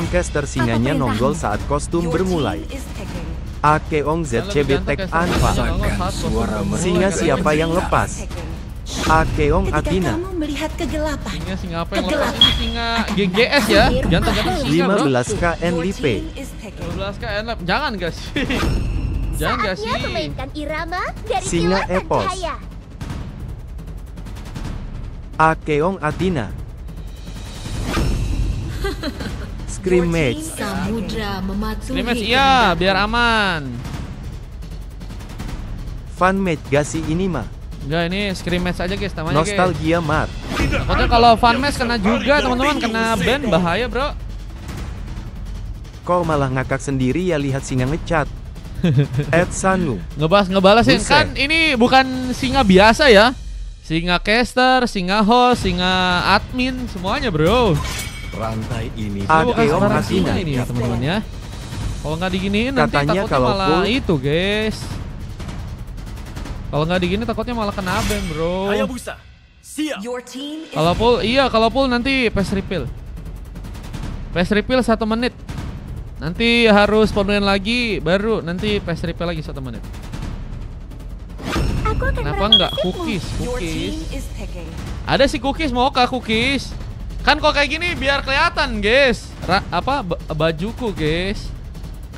caster singanya nonggol saat kostum bermulai. Akeong ZCB Tech Anfa. Singa siapa yang lepas? Akeong Athena. Kamu melihat kegelapan. Singa apa yang lepas? Ini singa GGS ya. Jangan singa bro. 15 KN Lipe. 15 KN Lipe. Jangan guys. Jangan gak sih? Memainkan irama dari Singa kilatan Epos. cahaya. Akeong Athena. Scrimmage. Samudra mematuhi. Scrimmage iya, biar aman. Fun match gak sih ini mah? Enggak, ini scrimmage aja guys namanya guys. Nostalgia Mart. Pokoknya kalau fun match kena juga teman-teman, kena ban bahaya bro. Kok malah ngakak sendiri ya lihat singa ngecat. Ed Sanu. Ngebalasin Buset. kan ini bukan singa biasa ya. Singa caster, singa host, singa admin, semuanya bro. Rantai ini Ini bukan Akeong sembarang Athena. singa ini ya teman-teman ya. Kalau nggak diginiin nanti Katanya takutnya kalau malah full- itu guys. Kalau nggak digini takutnya malah kena ban bro. Hayabusa. Siap. Kalau full nanti pass refill. Pass refill 1 menit. Nanti harus penuhin lagi, baru nanti pass refill lagi 1 menit. Aku akan Kenapa merampas nggak nasibmu. cookies? Ada sih cookies, mau kah cookies? Kan kok kayak gini biar kelihatan guys. Bajuku guys.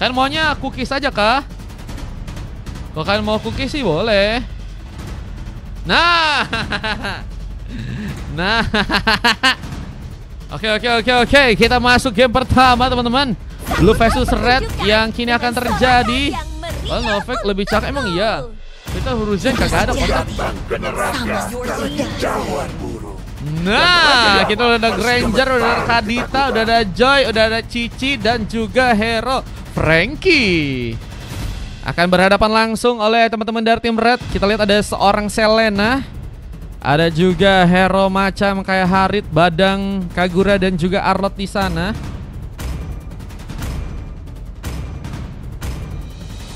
Kan maunya cookies aja kah? Kalau kalian mau cookies sih boleh. Nah. Nah. Oke. Kita masuk game pertama teman-teman. Blue versus Red yang kini akan terjadi. Well, Novek lebih cakep emang iya. Kita Huruzen kagak ada kontak. Nah, kita udah ada Granger, udah ada Kadita, udah ada Joy, udah ada Cici dan juga Hero Frankie. Akan berhadapan langsung oleh teman-teman dari tim Red. Kita lihat ada seorang Selena. Ada juga hero macam kayak Harit, Badang, Kagura dan juga Arlot di sana.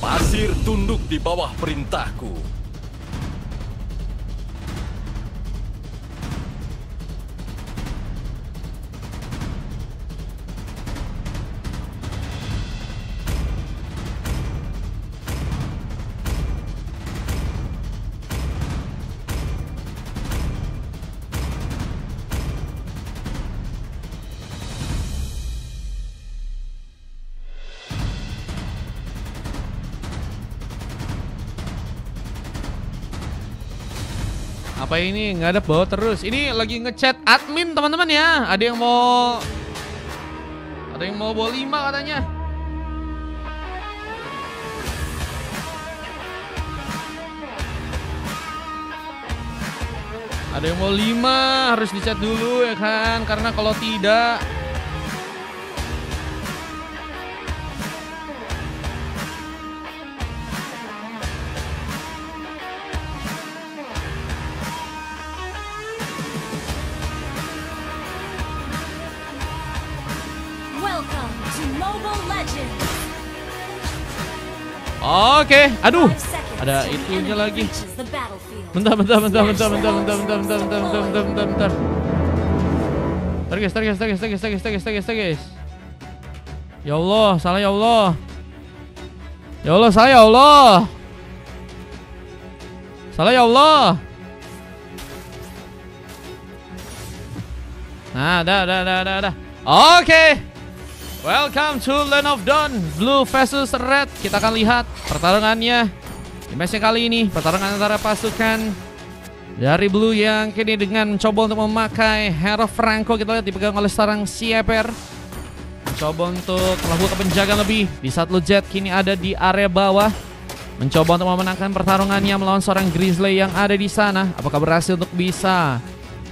Pasir tunduk di bawah perintahku. Apa ini ngadep bawa terus? Ini lagi ngechat admin teman-teman ya. Ada yang mau bawa 5 katanya. Ada yang mau 5 harus dicat dulu ya kan, karena kalau tidak Welcome to Mobile Legends. Oke, aduh, 5 seconds ada till the itunya enemy lagi. reaches the battlefield. Bentar. Bentar guys. Ya Allah, salah ya Allah. Ya Allah, salah ya Allah. Salah ya Allah. Nah, dah. Oke. Welcome to Land of Dawn, Blue versus Red. Kita akan lihat pertarungannya di match kali ini. Pertarungan antara pasukan dari Blue yang kini dengan mencoba untuk memakai Hero Franco. Kita lihat dipegang oleh seorang Sieper. Mencoba untuk melakukan penjagaan lebih. Di saat Jet kini ada di area bawah. Mencoba untuk memenangkan pertarungannya melawan seorang Grizzly yang ada di sana. Apakah berhasil untuk bisa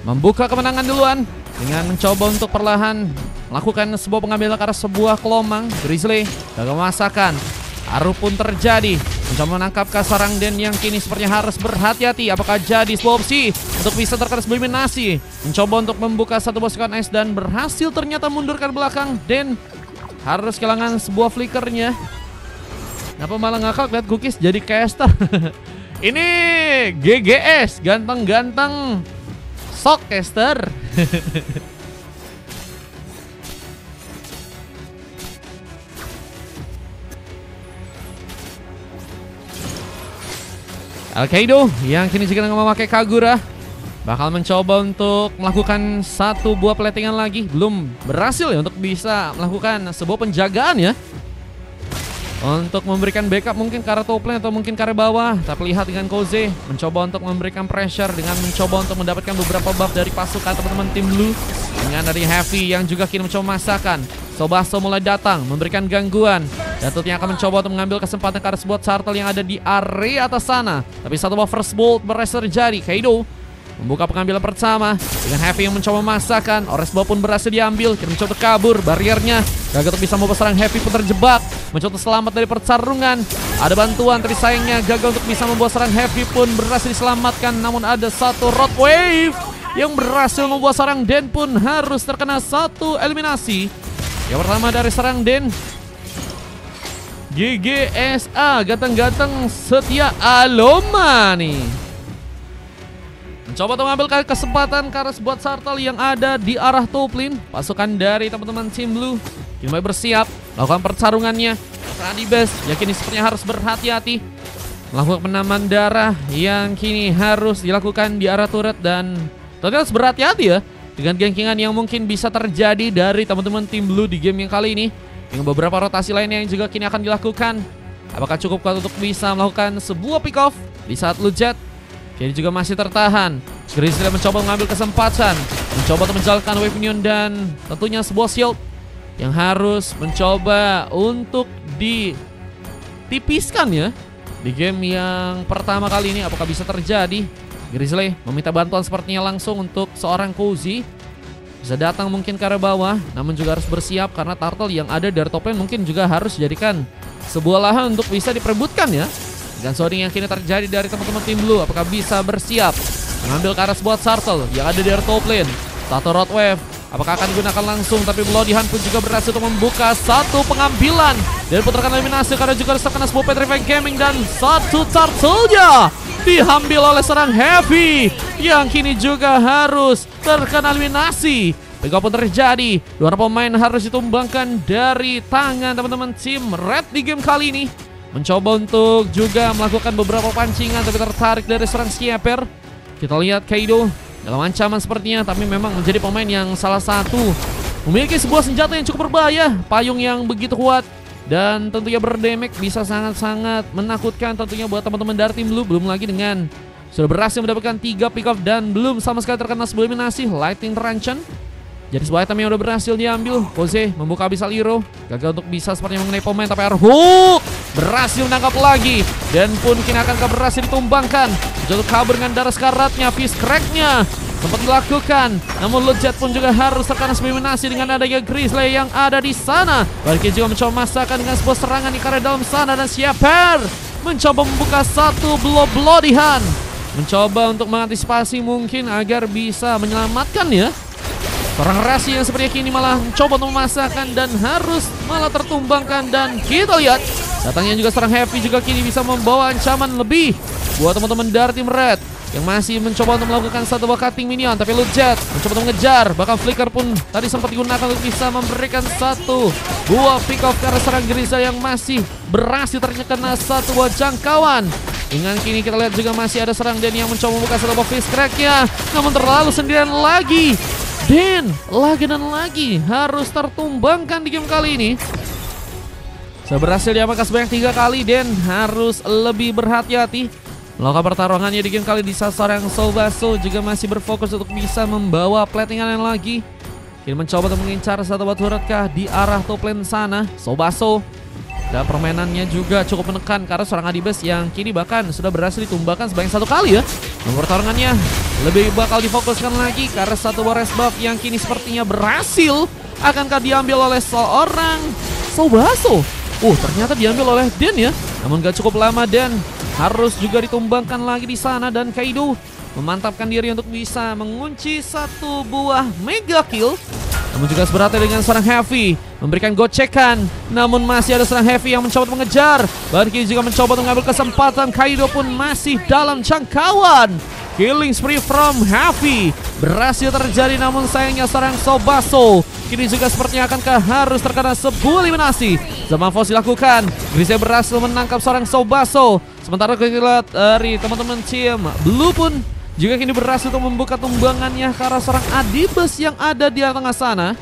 membuka kemenangan duluan? Dengan mencoba untuk perlahan melakukan sebuah pengambilan ke arah sebuah kelomang. Grizzly gagal memasakkan. Aru pun terjadi. Mencoba menangkap Kasarang Den yang kini sepertinya harus berhati-hati. Apakah jadi sebuah opsi untuk bisa terkena eliminasi. Mencoba untuk membuka satu pasukan es dan berhasil ternyata mundurkan belakang. Den harus kehilangan sebuah flickernya. Kenapa malah ngakak lihat cookies jadi caster? Ini GGS, ganteng-ganteng sok caster. Kaido yang kini juga memakai Kagura bakal mencoba untuk melakukan satu buah platingan lagi. Belum berhasil ya untuk bisa melakukan sebuah penjagaan ya, untuk memberikan backup mungkin ke arah top lane atau mungkin ke arah bawah. Tapi lihat dengan Koze mencoba untuk memberikan pressure dengan mencoba untuk mendapatkan beberapa buff dari pasukan teman-teman tim Blue. Dengan dari Heavy yang juga kini mencoba masakan. Sobaso mulai datang memberikan gangguan, dan tentunya akan mencoba untuk mengambil kesempatan ke arah sebuah turtle yang ada di area atas sana. Tapi satu buah first bolt berhasil terjadi. Kaido membuka pengambilan pertama dengan Heavy yang mencoba masakan. Ores bawah pun berhasil diambil. Kita mencoba kabur bariernya. Gagal untuk bisa membawa serang. Heavy pun terjebak. Mencoba selamat dari pertarungan. Ada bantuan tapi sayangnya gagal untuk bisa membawa serang. Heavy pun berhasil diselamatkan. Namun ada satu Rod Wave yang berhasil membuat serang Den pun harus terkena satu eliminasi. Yang pertama dari serang Den, GGSA Ganteng-Ganteng Setia Aloma nih mencoba untuk mengambil kesempatan karena sebuah turtle yang ada di arah top lane. Pasukan dari teman-teman tim Blue kini mulai bersiap melakukan pertarungannya. Radibes yang kini sepertinya harus berhati-hati melakukan penaman darah yang kini harus dilakukan di arah turret, dan tentunya harus berhati-hati ya dengan gankingan yang mungkin bisa terjadi dari teman-teman tim Blue di game yang kali ini. Dengan beberapa rotasi lainnya yang juga kini akan dilakukan. Apakah cukup kuat untuk bisa melakukan sebuah pick off di saat Lujet kini juga masih tertahan. Grizzly mencoba mengambil kesempatan, mencoba untuk menjalankan Wave Minion dan tentunya sebuah shield yang harus mencoba untuk ditipiskan ya di game yang pertama kali ini. Apakah bisa terjadi? Grizzly meminta bantuan sepertinya langsung untuk seorang Kozi. Bisa datang mungkin ke arah bawah, namun juga harus bersiap karena turtle yang ada dari top lane mungkin juga harus dijadikan sebuah lahan untuk bisa diperebutkan ya. Dan sounding yang kini terjadi dari teman-teman tim Blue, apakah bisa bersiap mengambil ke arah sebuah turtle yang ada di arah top lane. Satu Rod Wave, apakah akan digunakan langsung? Tapi Melodihan pun juga berhasil untuk membuka satu pengambilan dan putarkan eliminasi karena juga harus terkena sebuah Petrify Gaming, dan satu turtle-nya diambil oleh serang Heavy yang kini juga harus terkena eliminasi. Pick-up pun terjadi. Dua pemain harus ditumbangkan dari tangan teman-teman tim Red di game kali ini. Mencoba untuk juga melakukan beberapa pancingan tapi tertarik dari serang Skeeper. Kita lihat Kaido dalam ancaman sepertinya, tapi memang menjadi pemain yang salah satu memiliki sebuah senjata yang cukup berbahaya, payung yang begitu kuat dan tentunya berdamage, bisa sangat-sangat menakutkan tentunya buat teman-teman dari tim Blue. Belum lagi dengan sudah berhasil mendapatkan 3 pick off dan belum sama sekali terkena sebuah eliminasi. Lightning Ranchan jadi sebuah item yang udah berhasil diambil. Koze membuka Abyssal Hero, gagal untuk bisa sepertinya mengenai pemain, tapi Arhook berhasil menangkap lagi dan pun kini akan berhasil ditumbangkan. Jatuh kabur dengan darah sekaratnya, Fist Crack-nya sempat dilakukan, namun Lujet pun juga harus terkena eliminasi dengan adanya Grizzly yang ada di sana. Barki juga mencoba masakan dengan sebuah serangan di karya dalam sana, dan Skeeper mencoba membuka satu Bloodihan, mencoba untuk mengantisipasi mungkin agar bisa menyelamatkan ya. Seorang Rasi yang sepertinya kini malah mencoba untuk memasakkan dan harus malah tertumbangkan, dan kita lihat datangnya juga serang Heavy juga kini bisa membawa ancaman lebih buat teman-teman dari tim Red yang masih mencoba untuk melakukan satu buah cutting minion, tapi Lujet mencoba untuk mengejar. Bahkan Flicker pun tadi sempat digunakan untuk bisa memberikan satu buah pick off karena serang Grizzly yang masih berhasil terkena satu buah jangkauan. Dengan kini kita lihat juga masih ada serang Den yang mencoba membuka satu buah Fist Crack-nya, namun terlalu sendirian lagi. Den lagi dan lagi harus tertumbangkan di game kali ini. Berhasil diamankan sebanyak 3 kali. Den harus lebih berhati-hati melakukan pertarungannya di game kali di saat seorang Sobaso juga masih berfokus untuk bisa membawa platingan yang lagi. Kini mencoba untuk mengincar satu batu retkah di arah top lane sana. Sobaso dan permainannya juga cukup menekan karena seorang Adibes yang kini bahkan sudah berhasil ditumbangkan sebanyak 1 kali ya. Namun pertarungannya lebih bakal difokuskan lagi karena satu buah rest buff yang kini sepertinya berhasil akankah diambil oleh seorang Sobaso. Ternyata diambil oleh Den ya. Namun gak cukup lama, Dan harus juga ditumbangkan lagi di sana, dan Kaido memantapkan diri untuk bisa mengunci satu buah mega kill. Namun juga seberata dengan serang Heavy memberikan gocekan, namun masih ada serang Heavy yang mencoba mengejar. Barki juga mencoba mengambil kesempatan. Kaido pun masih dalam jangkauan. Killing spree from Heavy berhasil terjadi, namun sayangnya serang Sobaso kini juga sepertinya akankah harus terkena sebuah eliminasi. Zamafos dilakukan. Grizzly berhasil menangkap seorang Sobaso. Sementara kita lihat dari teman-teman tim Blue pun juga kini berhasil untuk membuka tumbangannya ke arah serang Adibes yang ada di tengah sana.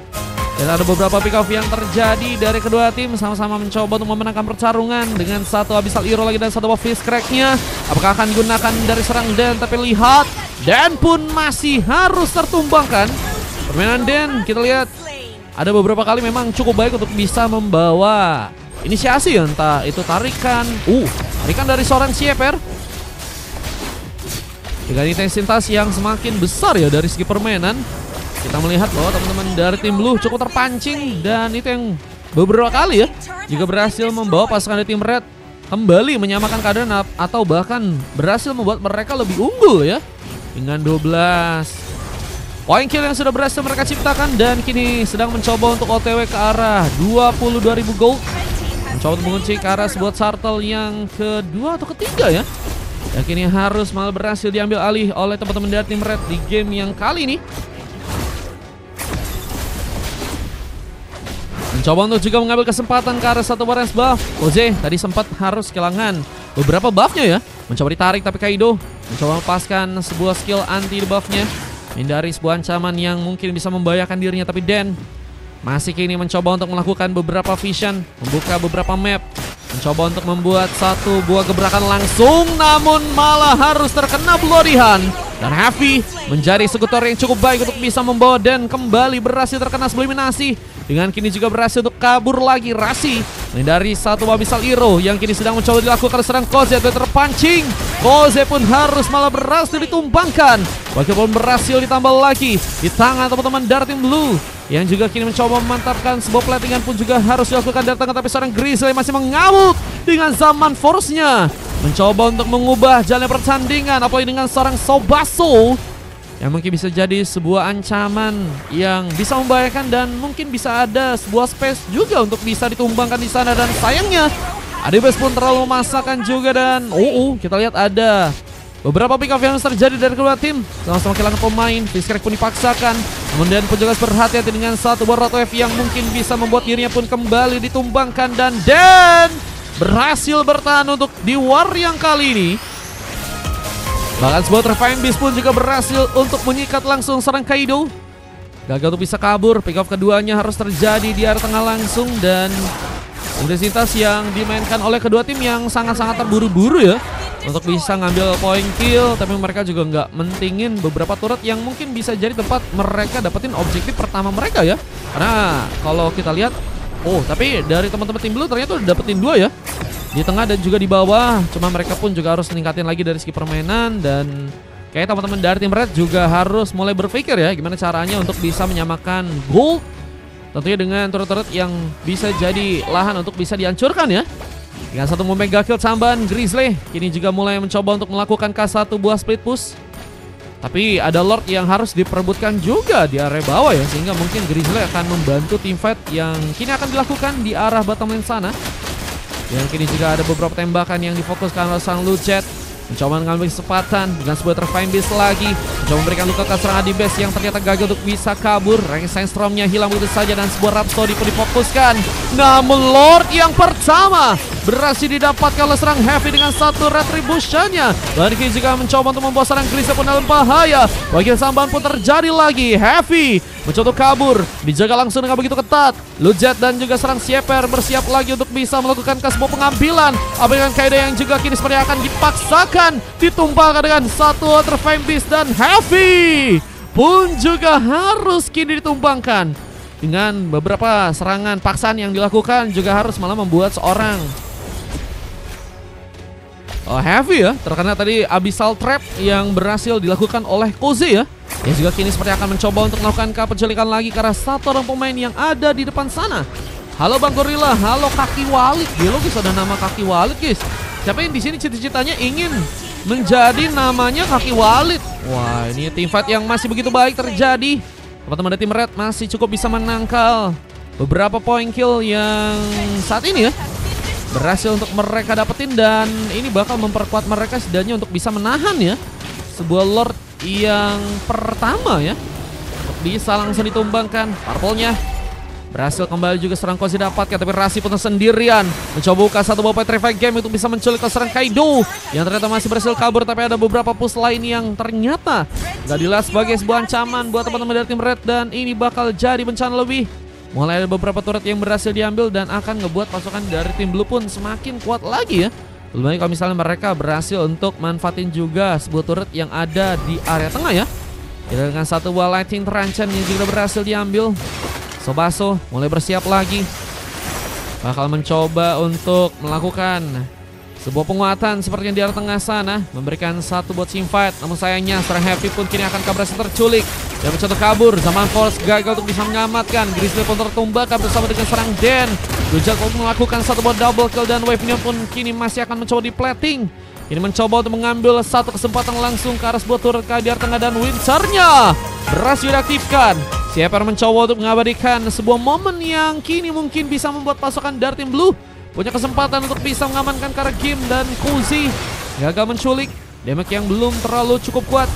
Dan ada beberapa pick off yang terjadi dari kedua tim, sama-sama mencoba untuk memenangkan pertarungan dengan satu Abyssal Hero lagi dan satu buff Fist Crack-nya. Apakah akan digunakan dari serang Dan? Tapi lihat, Dan pun masih harus tertumbangkan. Permainan Dan kita lihat ada beberapa kali memang cukup baik untuk bisa membawa inisiasi, entah itu tarikan dari seorang Sieper dengan intensitas yang semakin besar ya dari segi permainan. Kita melihat bahwa teman-teman dari tim Blue cukup terpancing, dan itu yang beberapa kali ya juga berhasil membawa pasukan dari tim Red kembali menyamakan keadaan atau bahkan berhasil membuat mereka lebih unggul ya dengan 12 point kill yang sudah berhasil mereka ciptakan, dan kini sedang mencoba untuk OTW ke arah 22.000 gold, mencoba untuk mengunci ke arah sebuah turtle yang kedua atau ketiga ya. Dan kini harus malah berhasil diambil alih oleh teman-teman dari tim Red di game yang kali ini. Mencoba untuk juga mengambil kesempatan ke arah satu Warriors buff. Koze tadi sempat harus kehilangan beberapa buffnya ya. Mencoba ditarik tapi Kaido mencoba melepaskan sebuah skill anti debuffnya, hindari sebuah ancaman yang mungkin bisa membahayakan dirinya. Tapi Dan masih kini mencoba untuk melakukan beberapa vision, membuka beberapa map, mencoba untuk membuat satu buah gebrakan langsung, namun malah harus terkena Bloody Hand. Dan Heavy menjadi eksekutor yang cukup baik untuk bisa membawa Dan kembali berhasil terkena subliminasi. Dengan kini juga berhasil untuk kabur lagi. Rasi menghindari satu Abyssal Hero yang kini sedang mencoba dilakukan serang Koze, dan terpancing. Koze pun harus malah berhasil ditumbangkan. Walaupun berhasil ditambah lagi di tangan teman-teman dari tim Blue yang juga kini mencoba memantapkan sebuah platingan pun juga harus dilakukan dari tangan, tapi seorang Grizzly masih mengamuk dengan zaman force-nya, mencoba untuk mengubah jalan pertandingan, apalagi dengan seorang Sobaso yang mungkin bisa jadi sebuah ancaman yang bisa membahayakan, dan mungkin bisa ada sebuah space juga untuk bisa ditumbangkan di sana. Dan sayangnya Adibes pun terlalu memaksakan juga, dan kita lihat ada beberapa pick off yang terjadi dari kedua tim, sama-sama kehilangan pemain. Fiskrak pun dipaksakan, kemudian pun juga berhati-hati dengan satu buah rotwave yang mungkin bisa membuat dirinya pun kembali ditumbangkan. Dan berhasil bertahan untuk di war yang kali ini. Bahkan sebuah Trifine Beast pun juga berhasil untuk menyikat langsung serang Kaido. Gagal untuk bisa kabur. Pick off keduanya harus terjadi di area tengah langsung, dan intensitas yang dimainkan oleh kedua tim yang sangat-sangat terburu-buru ya untuk bisa ngambil point kill. Tapi mereka juga nggak mentingin beberapa turret yang mungkin bisa jadi tempat mereka dapetin objektif pertama mereka ya. Karena kalau kita lihat, tapi dari teman-teman tim Blue ternyata udah dapetin 2 ya di tengah dan juga di bawah. Cuma mereka pun juga harus meningkatin lagi dari segi permainan, dan kayak teman-teman dari tim Red juga harus mulai berpikir ya gimana caranya untuk bisa menyamakan gold, tentunya dengan turret-turret yang bisa jadi lahan untuk bisa dihancurkan ya. Dengan satu mega kill tambahan, Grizzly kini juga mulai mencoba untuk melakukan K1 buah split push. Tapi ada Lord yang harus diperebutkan juga di area bawah ya, sehingga mungkin Grizzly akan membantu teamfight yang kini akan dilakukan di arah bottom lane sana. Yang kini juga ada beberapa tembakan yang difokuskan oleh sang Lucet, mencoba mengambil kesempatan dengan sebuah Trifine Beast lagi, mencoba memberikan luka ke serang Adibes yang ternyata gagal untuk bisa kabur. Rank Sandstorm-nya hilang begitu saja, dan sebuah Rhapsody pun difokuskan. Namun Lord yang pertama berhasil didapatkan oleh serang Heavy dengan satu Retribution-nya. Dan kini juga mencoba untuk membawa serang Grizzly pun dalam bahaya. Bagian sambahan pun terjadi lagi. Heavy mencoba kabur, dijaga langsung dengan begitu ketat. Lucet dan juga serang Sieper bersiap lagi untuk bisa melakukan sebuah pengambilan. Dengan Kaido yang juga kini seperti akan dipaksakan ditumpahkan dengan satu Trifine Beast, dan Heavy pun juga harus kini ditumbangkan. Dengan beberapa serangan paksaan yang dilakukan juga harus malah membuat seorang Heavy ya terkena tadi Abyssal Trap yang berhasil dilakukan oleh Koze ya. Yang juga kini seperti akan mencoba untuk melakukan penculikan lagi karena satu orang pemain yang ada di depan sana. Halo Bang Gorilla, halo Kaki Walid. Gila guys, ada nama Kaki Walid guys. Siapa yang di sini cita-citanya ingin menjadi namanya Kaki Walid? Wah, ini teamfight yang masih begitu baik terjadi. Teman-teman dari tim Red masih cukup bisa menangkal beberapa point kill yang saat ini ya berhasil untuk mereka dapetin, dan ini bakal memperkuat mereka setidaknya untuk bisa menahan ya sebuah Lord yang pertama ya, bisa langsung ditumbangkan. Purple-nya Berhasil kembali juga serang Kozi dapatkan, tapi Rasi pun sendirian. Mencoba buka satu ball Petrify Game untuk bisa menculik serang Kaido, yang ternyata masih berhasil kabur, tapi ada beberapa push lain yang ternyata gak dilihat sebagai sebuah ancaman buat teman-teman dari tim Red, dan ini bakal jadi bencana lebih. Mulai ada beberapa turret yang berhasil diambil dan akan ngebuat pasukan dari tim Blue pun semakin kuat lagi ya. Lebih baik kalau misalnya mereka berhasil untuk manfaatin juga sebuah turret yang ada di area tengah ya. Kita dengan satu buah Lightning Terancam yang juga berhasil diambil. Sobaso mulai bersiap lagi. Bakal mencoba untuk melakukan sebuah penguatan seperti yang di area tengah sana. Memberikan satu buat teamfight. Namun sayangnya serang Heavy pun kini akan berhasil terculik. Dia mencoba kabur. Zaman Force gagal untuk bisa menyelamatkan. Grizzly pun tertumbangkan bersama dengan serang Den. Gujal pun melakukan satu buat double kill. Dan Wave-nya pun kini masih akan mencoba di plating. Ini mencoba untuk mengambil satu kesempatan langsung ke arah sebuah turret ke area tengah. Dan Windsor-nya berhasil diaktifkan. Sieper mencoba untuk mengabadikan sebuah momen yang kini mungkin bisa membuat pasukan dari tim Blue punya kesempatan untuk bisa mengamankan karena Kim, dan Kozi gagal menculik. Damage yang belum terlalu cukup kuat.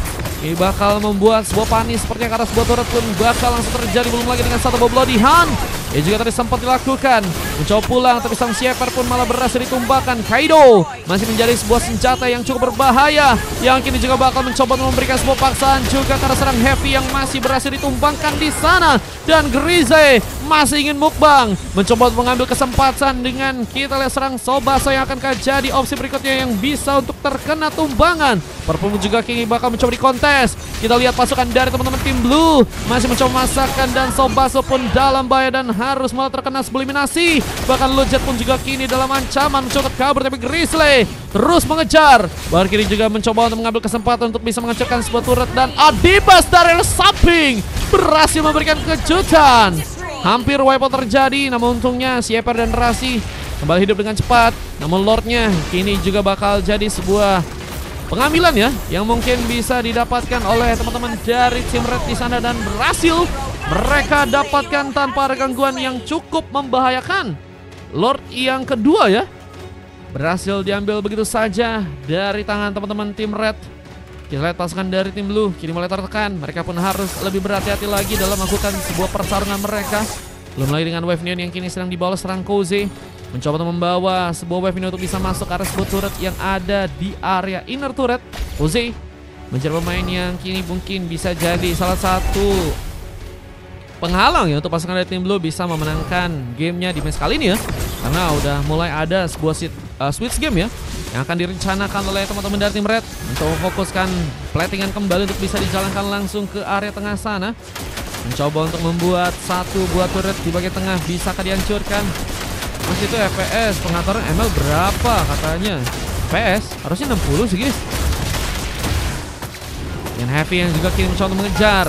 Ini bakal membuat sebuah panis sepertinya karena sebuah turret pun bakal langsung terjadi. Belum lagi dengan satu Bloody Hand. Ia juga tadi sempat dilakukan. Mencoba pulang tapi sang Sieper pun malah berhasil ditumbangkan. Kaido masih menjadi sebuah senjata yang cukup berbahaya, yang kini juga bakal mencoba memberikan sebuah paksaan juga karena serang Heavy yang masih berhasil ditumbangkan di sana. Dan Grizzly masih ingin mukbang, mencoba untuk mengambil kesempatan dengan kita lihat serang Sobaso yang akan jadi opsi berikutnya yang bisa untuk terkena tumbangan. Perpun juga kini bakal mencoba di kontes. Kita lihat pasukan dari teman-teman tim Blue masih mencoba masakan, dan Sobaso pun dalam bahaya dan harus malah terkena sebuah eliminasi. Bahkan Lojet pun juga kini dalam ancaman mencoba kabur, tapi Grizzly terus mengejar. Bahkan kini juga mencoba untuk mengambil kesempatan untuk bisa menghancurkan sebuah turret, dan Adibas dari samping berhasil memberikan kejutan. Hampir wipeout terjadi, namun untungnya Sieper dan Rasi kembali hidup dengan cepat. Namun Lordnya kini juga bakal jadi sebuah pengambilan ya, yang mungkin bisa didapatkan oleh teman-teman dari tim Red di sana, dan berhasil mereka dapatkan tanpa ada gangguan yang cukup membahayakan. Lord yang kedua ya berhasil diambil begitu saja dari tangan teman-teman tim Red. Kita lihat pasukan dari tim Blue kini mulai tertekan. Mereka pun harus lebih berhati-hati lagi dalam melakukan sebuah pertarungan mereka. Belum lagi dengan Wave Neon yang kini sedang dibawa serang Kozi. Mencoba untuk membawa sebuah Wave Neon untuk bisa masuk ke arah sebuah turret yang ada di area inner turret. Kozi menjadi pemain yang kini mungkin bisa jadi salah satu penghalang ya untuk pasukan dari tim Blue bisa memenangkan gamenya di match kali ini ya. Karena udah mulai ada sebuah switch game ya yang akan direncanakan oleh teman-teman dari tim Red untuk memfokuskan platingan kembali untuk bisa dijalankan langsung ke area tengah sana. Mencoba untuk membuat satu buah turret di bagian tengah, bisakah dihancurkan? Mas itu FPS pengaturan ML berapa katanya? FPS harusnya 60 sih guys. Dan Heavy yang juga kini mencoba untuk mengejar,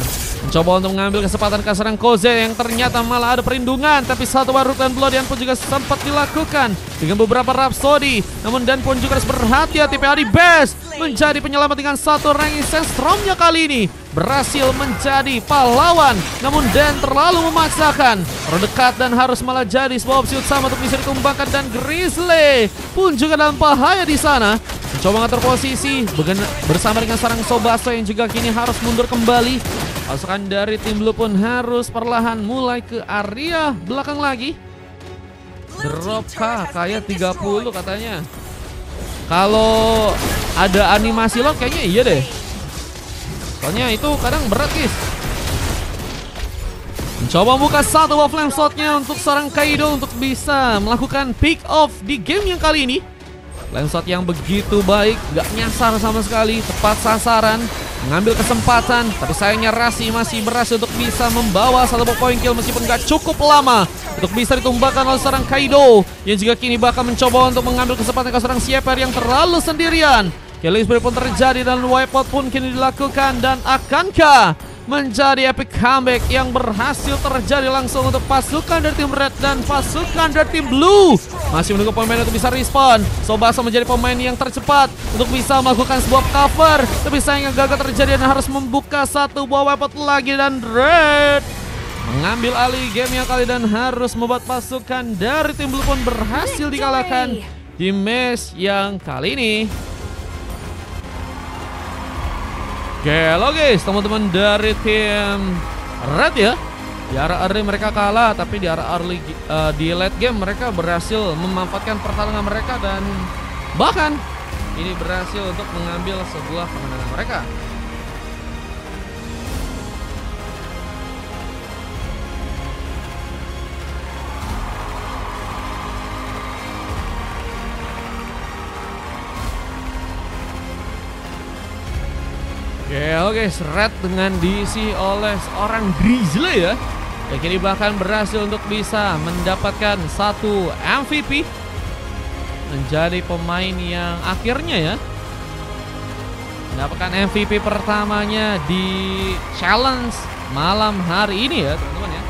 mencoba untuk mengambil kesempatan ke serang Koze yang ternyata malah ada perlindungan. Tapi satu warut dan Bloodian pun juga sempat dilakukan dengan beberapa Rhapsody. Namun Dan pun juga harus berhati-hati. PAD Best menjadi penyelamat dengan satu ranking Sandstromnya kali ini berhasil menjadi pahlawan. Namun Dan terlalu memaksakan, terdekat dan harus malah jadi sebuah opsi utama untuk bisa ditumbangkan. Dan Grizzly pun juga dalam bahaya di sana, mencoba mengatur posisi bersama dengan sarang Sobaso yang juga kini harus mundur kembali. Pasukan dari tim Blue pun harus perlahan mulai ke area belakang lagi. Drop K kayak 30 katanya. Kalau ada animasi lock kayaknya iya deh. Soalnya itu kadang berat guys. Mencoba buka satu flame shotnya untuk seorang Kaido untuk bisa melakukan pick off di game yang kali ini. Flame shot yang begitu baik, gak nyasar sama sekali, tepat sasaran, mengambil kesempatan. Tapi sayangnya Rasi masih berhasil untuk bisa membawa satu point kill meskipun gak cukup lama untuk bisa ditumbangkan oleh seorang Kaido yang juga kini bakal mencoba untuk mengambil kesempatan ke seorang Sieper yang terlalu sendirian. Killing spree pun terjadi dan wipeout pun kini dilakukan. Dan akankah menjadi epic comeback yang berhasil terjadi langsung untuk pasukan dari tim Red dan pasukan dari tim Blue? Masih menunggu pemain untuk bisa respawn. Sobaso menjadi pemain yang tercepat untuk bisa melakukan sebuah cover, tapi sayangnya gagal terjadi dan harus membuka satu buah wipeout lagi. Dan Red mengambil alih game yang kali dan harus membuat pasukan dari tim Blue pun berhasil dikalahkan di match yang kali ini. Oke, halo guys, teman-teman dari tim Red ya. Di arah early mereka kalah, tapi di arah early di late game mereka berhasil memanfaatkan pertarungan mereka dan bahkan ini berhasil untuk mengambil sebuah kemenangan mereka. Oke, Red dengan diisi oleh seorang Grizzly ya. Dan kini bahkan berhasil untuk bisa mendapatkan satu MVP. Menjadi pemain yang akhirnya ya mendapatkan MVP pertamanya di challenge malam hari ini ya teman-teman ya.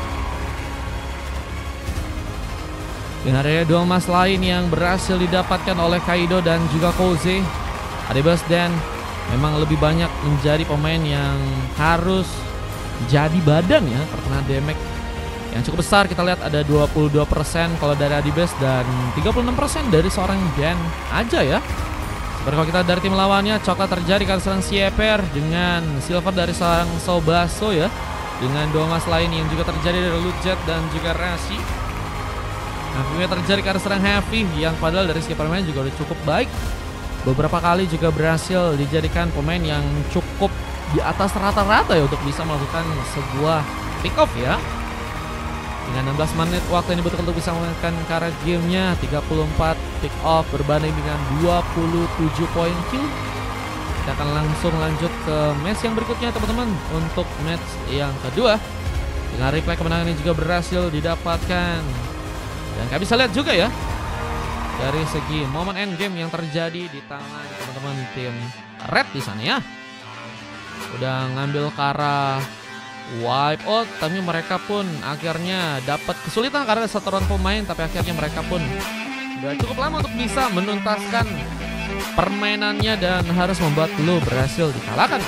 Dan ada 2 emas lain yang berhasil didapatkan oleh Kaido dan juga Koze. Adibas dan memang lebih banyak menjadi pemain yang harus jadi badan ya, terkena damage yang cukup besar. Kita lihat ada 22% kalau dari Adibas dan 36% dari seorang Dan aja ya. Seperti kalau kita dari tim lawannya, coklat terjadi karena serang Sieper dengan silver dari seorang Sobaso ya. Dengan 2 emas lain yang juga terjadi dari Lujet dan juga Rashi. Nah, terjadi karena serang Heavy yang padahal dari segi permainan juga udah cukup baik. Beberapa kali juga berhasil dijadikan pemain yang cukup di atas rata-rata ya untuk bisa melakukan sebuah pick off ya. Dengan 16 menit waktu ini butuh untuk bisa melakukan karat gamenya, 34 pick off berbanding dengan 27 poin kill. Kita akan langsung lanjut ke match yang berikutnya teman-teman. Untuk match yang kedua, dengan replay kemenangan ini juga berhasil didapatkan. Dan kalian bisa lihat juga ya dari segi momen end game yang terjadi di tangan teman-teman tim Red di sana ya. Udah ngambil ke arah wipe out, tapi mereka pun akhirnya dapat kesulitan karena satu round pemain, tapi akhirnya mereka pun udah cukup lama untuk bisa menuntaskan permainannya dan harus membuat Blue berhasil dikalahkan.